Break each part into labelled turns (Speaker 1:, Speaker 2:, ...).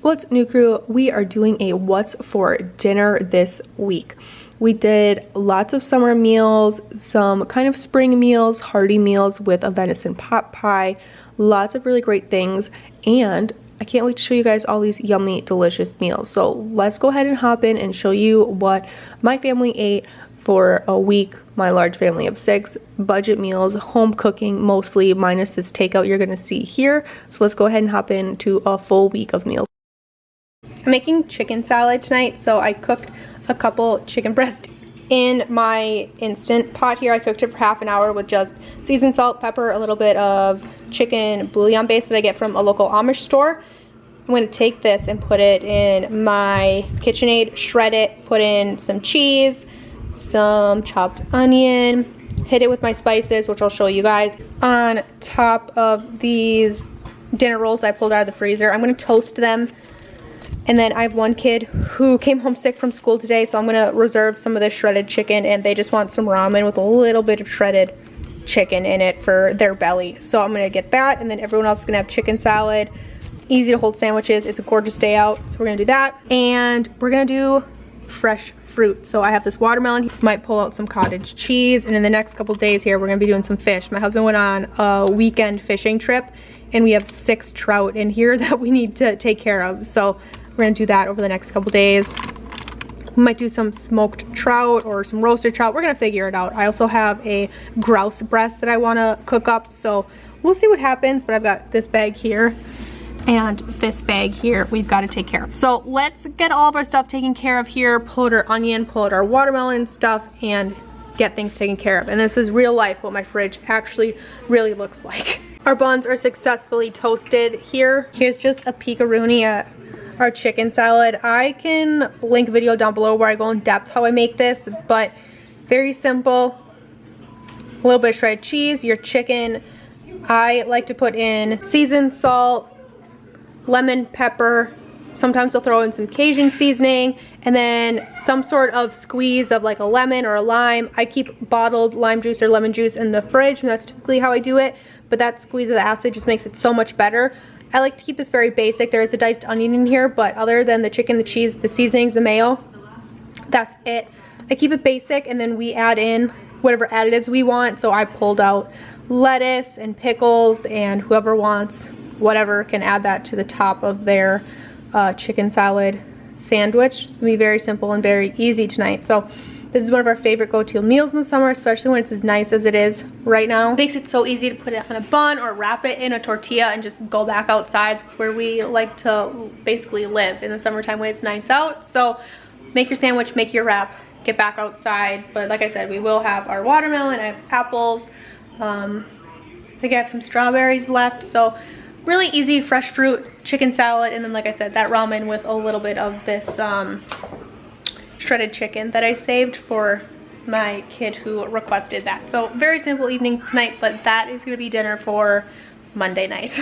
Speaker 1: What's new, crew? We are doing a what's for dinner this week. We did lots of summer meals, some kind of spring meals, hearty meals with a venison pot pie, lots of really great things, and I can't wait to show you guys all these yummy, delicious meals. So let's go ahead and hop in and show you what my family ate for a week. My large family of 6, budget meals, home cooking mostly, minus this takeout you're gonna see here. So let's go ahead and hop into a full week of meals. I'm making chicken salad tonight, so I cooked a couple chicken breasts in my instant pot here. I cooked it for half an hour with just seasoned salt, pepper, a little bit of chicken bouillon base that I get from a local Amish store. I'm going to take this and put it in my KitchenAid, shred it, put in some cheese, some chopped onion, hit it with my spices, which I'll show you guys. On top of these dinner rolls I pulled out of the freezer, I'm going to toast them. And then I have one kid who came home sick from school today, so I'm going to reserve some of this shredded chicken, and they just want some ramen with a little bit of shredded chicken in it for their belly. So I'm going to get that, and then everyone else is going to have chicken salad. Easy to hold sandwiches. It's a gorgeous day out, so we're going to do that. And we're going to do fresh fruit. So I have this watermelon. Might pull out some cottage cheese, and in the next couple days here, we're going to be doing some fish. My husband went on a weekend fishing trip, and we have 6 trout in here that we need to take care of. So we're gonna do that over the next couple days. We might do some smoked trout or some roasted trout. We're gonna figure it out. I also have a grouse breast that I wanna cook up, so we'll see what happens, but I've got this bag here and this bag here we've got to take care of. So let's get all of our stuff taken care of here, pull out our onion, pull out our watermelon stuff, and get things taken care of. And this is real life, what my fridge actually really looks like. Our buns are successfully toasted here. Here's just a peek-a-rooney at our chicken salad. I can link a video down below where I go in depth how I make this, but very simple. A little bit of shredded cheese, your chicken. I like to put in seasoned salt, lemon, pepper. Sometimes I'll throw in some Cajun seasoning, and then some sort of squeeze of like a lemon or a lime. I keep bottled lime juice or lemon juice in the fridge, and that's typically how I do it, but that squeeze of the acid just makes it so much better. I like to keep this very basic. There is a diced onion in here, but other than the chicken, the cheese, the seasonings, the mayo, that's it. I keep it basic, and then we add in whatever additives we want. So I pulled out lettuce and pickles, and whoever wants whatever can add that to the top of their chicken salad sandwich. It's gonna be very simple and very easy tonight. So this is one of our favorite go-to meals in the summer, especially when it's as nice as it is right now. It makes it so easy to put it on a bun or wrap it in a tortilla and just go back outside. That's where we like to basically live in the summertime when it's nice out. So make your sandwich, make your wrap, get back outside. But like I said, we will have our watermelon, I have apples. I think I have some strawberries left. So really easy, fresh fruit, chicken salad, and then like I said, that ramen with a little bit of this shredded chicken that I saved for my kid who requested that. So very simple evening tonight, but that is gonna be dinner for Monday night.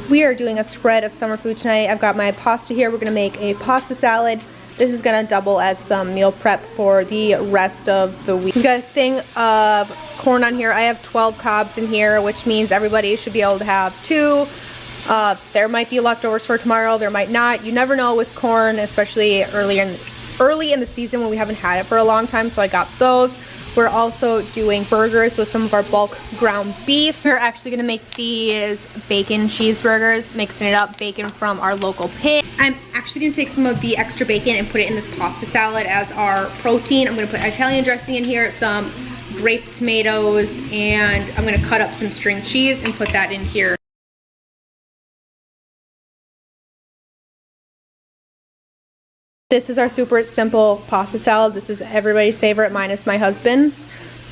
Speaker 1: We are doing a spread of summer food tonight. I've got my pasta here. We're gonna make a pasta salad. This is gonna double as some meal prep for the rest of the week. We've got a thing of corn on here. I have 12 cobs in here, which means everybody should be able to have 2. There might be leftovers for tomorrow, there might not. You never know with corn, especially early in the season when we haven't had it for a long time, so I got those. We're also doing burgers with some of our bulk ground beef. We're actually gonna make these bacon cheeseburgers, mixing it up, bacon from our local pig. I'm actually gonna take some of the extra bacon and put it in this pasta salad as our protein. I'm gonna put Italian dressing in here, some grape tomatoes, and I'm gonna cut up some string cheese and put that in here. This is our super simple pasta salad. This is everybody's favorite, minus my husband's,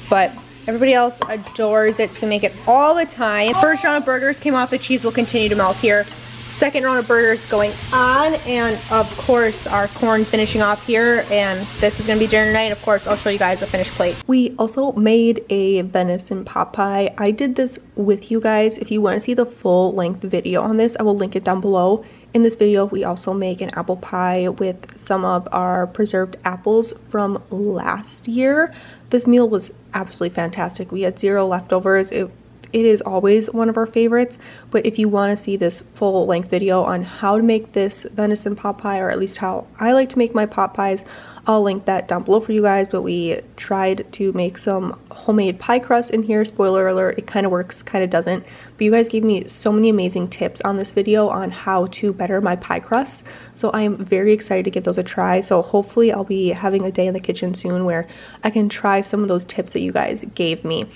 Speaker 1: but everybody else adores it, so we make it all the time. First round of burgers came off, the cheese will continue to melt here. Second round of burgers going on, and of course our corn finishing off here, and this is gonna be dinner tonight. Of course, I'll show you guys the finished plate. We also made a venison pot pie. I did this with you guys. If you want to see the full length video on this, I will link it down below. In this video, we also make an apple pie with some of our preserved apples from last year. This meal was absolutely fantastic. We had 0 leftovers. It it is always one of our favorites. But if you want to see this full length video on how to make this venison pot pie, or at least how I like to make my pot pies, I'll link that down below for you guys. But we tried to make some homemade pie crust in here. Spoiler alert, it kind of works, kind of doesn't. But you guys gave me so many amazing tips on this video on how to better my pie crust. So I am very excited to give those a try. So hopefully I'll be having a day in the kitchen soon where I can try some of those tips that you guys gave me.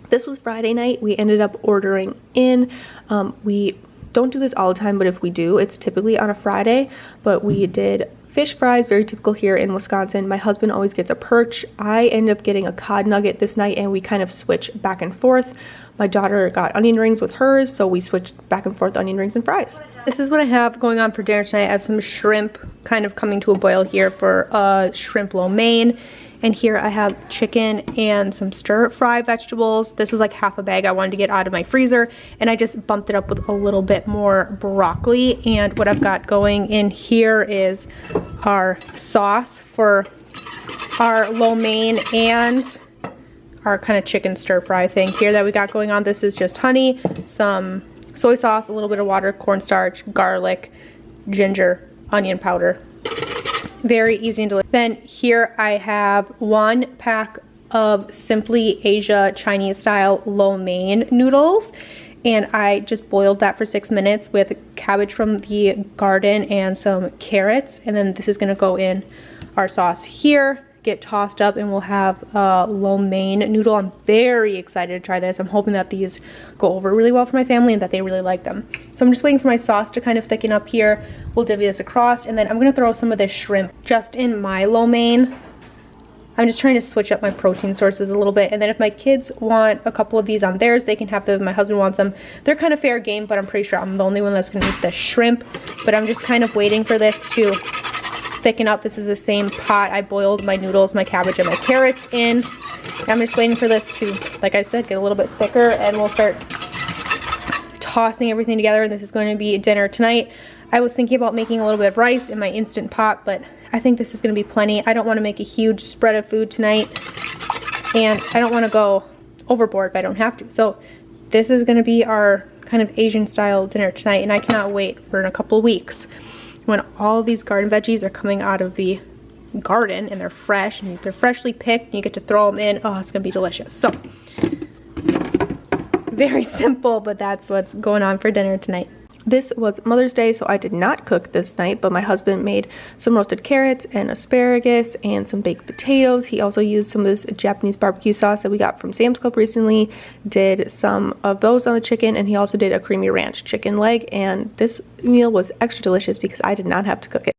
Speaker 1: This was Friday night. We ended up ordering in. We don't do this all the time, but if we do, it's typically on a Friday. But we did fish fries, very typical here in Wisconsin. My husband always gets a perch. I ended up getting a cod nugget this night, and we kind of switch back and forth. My daughter got onion rings with hers, so we switched back and forth onion rings and fries. This is what I have going on for dinner tonight. I have some shrimp kind of coming to a boil here for shrimp lo mein. And here I have chicken and some stir-fry vegetables. This was like half a bag I wanted to get out of my freezer, and I just bumped it up with a little bit more broccoli. And what I've got going in here is our sauce for our lo mein and our kind of chicken stir-fry thing here that we got going on. This is just honey, some soy sauce, a little bit of water, cornstarch, garlic, ginger, onion powder. Very easy and delicious. Then here I have 1 pack of Simply Asia Chinese style lo mein noodles, and I just boiled that for 6 minutes with cabbage from the garden and some carrots. And then this is going to go in our sauce here, get tossed up, and we'll have a lo mein noodle. I'm very excited to try this. I'm hoping that these go over really well for my family and that they really like them. So I'm just waiting for my sauce to kind of thicken up here. We'll divvy this across, and then I'm going to throw some of this shrimp just in my lo mein. I'm just trying to switch up my protein sources a little bit, and then if my kids want a couple of these on theirs, they can have them. My husband wants them. They're kind of fair game, but I'm pretty sure I'm the only one that's going to eat the shrimp. But I'm just kind of waiting for this to thicken up. This is the same pot I boiled my noodles, my cabbage, and my carrots in. I'm just waiting for this to, like I said, get a little bit thicker, and we'll start tossing everything together. And this is going to be dinner tonight. I was thinking about making a little bit of rice in my Instant Pot, but I think this is going to be plenty. I don't want to make a huge spread of food tonight, and I don't want to go overboard if I don't have to. So this is going to be our kind of Asian style dinner tonight, and I cannot wait for in a couple of weeks when all these garden veggies are coming out of the garden and they're fresh and they're freshly picked and you get to throw them in. Oh, it's gonna be delicious. So very simple, but that's what's going on for dinner tonight. This was Mother's Day, so I did not cook this night, but my husband made some roasted carrots and asparagus and some baked potatoes. He also used some of this Japanese barbecue sauce that we got from Sam's Club recently, did some of those on the chicken, and he also did a creamy ranch chicken leg, and this meal was extra delicious because I did not have to cook it.